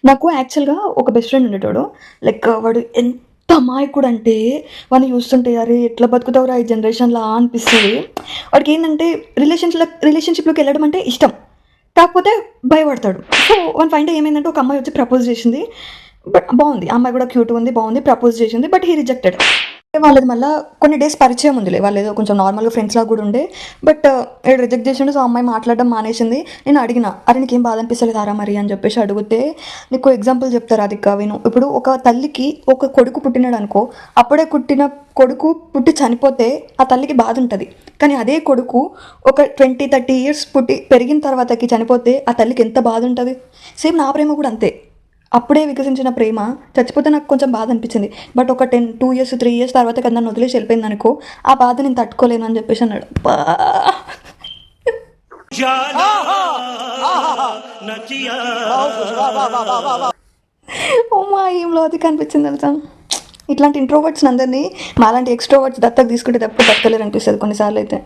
నాకు యాక్చువల్‌గా ఒక బెస్ట్ ఫ్రెండ్ ఉండేటోడు. వాడు ఎంత అమాయకుడు అంటే వాడిని చూస్తుంటే అరే! ఎట్లా బతుకుతావురా ఈ జనరేషన్‌లా అనిపిస్తది. వాడికేందంటే రిలేషన్‌షిప్‌లోకి ఎళ్ళడం అంటే ఇష్టం. కాకపోతే భయపడతాడు. సో, వన్ ఫైన్ డే ఏమైందంటే ఒక అమ్మాయి వచ్చి ప్రపోజ్ చేసింది. బట్ బావుంది. ఆ అమ్మాయి కూడా క్యూట్‌గుంది, బావుంది. ప్రపోజ్ చేసింది. But he rejected. వాళ్ళది మళ్ళా కొన్ని డేస్ పరిచయం ఉందిలే. వాళ్ళేదో కొంచెం నార్మల్‌గా ఫ్రెండ్స్‌లాగా గూడా ఉండే. బట్ ఈడు రిజెక్ట్ చేసిండు. సో, ఆ అమ్మాయి మాట్లాడడం మానేసింది. నేను అడిగిన, "అరె! నీకేం బాధ అనిపిస్తలేదారా మరి?" అని చెప్పేసి అడిగితే, నీకో ఎగ్జాంపుల్ చెప్తా రాధిక విను. ఇప్పుడు ఒక తల్లికి ఒక కొడుకు పుట్టినాడనుకో, అప్పుడే పుట్టిన కొడుకు పుట్టి చనిపోతే ఆ తల్లికి బాధుంటది. కానీ అదే కొడుకు ఒక 20, 30 ఇయర్స్ పుట్టి పెరిగిన తర్వాతకి చనిపోతే ఆ తల్లికి ఎంత బాధుంటది. సేమ్ నా ప్రేమ కూడా అంతే. అప్పుడే వికసించిన ప్రేమ చచ్చిపోతే నాకు కొంచెం బాధ అనిపించింది. బట్ ఒక 2 ఇయర్స్, 3 ఇయర్స్ తర్వాత కదా నన్ను వదిలేసి వెళ్ళిపోయిందనుకో, ఆ బాధ నేను తట్టుకోలేను అని చెప్పేసి అన్నాడు. అబ్బా! అమ్మా! ఏం లాజిక్ అనిపించింది తెలుసా? ఇట్లాంటి ఇంట్రోవర్ట్స్‌ని అందరిని మాలాంటి ఎక్స్‌ట్రోవర్ట్స్ దత్తత తీసుకుంటే తప్ప బతకలేరు అనిపిస్తది కొన్నిసార్లు అయితే.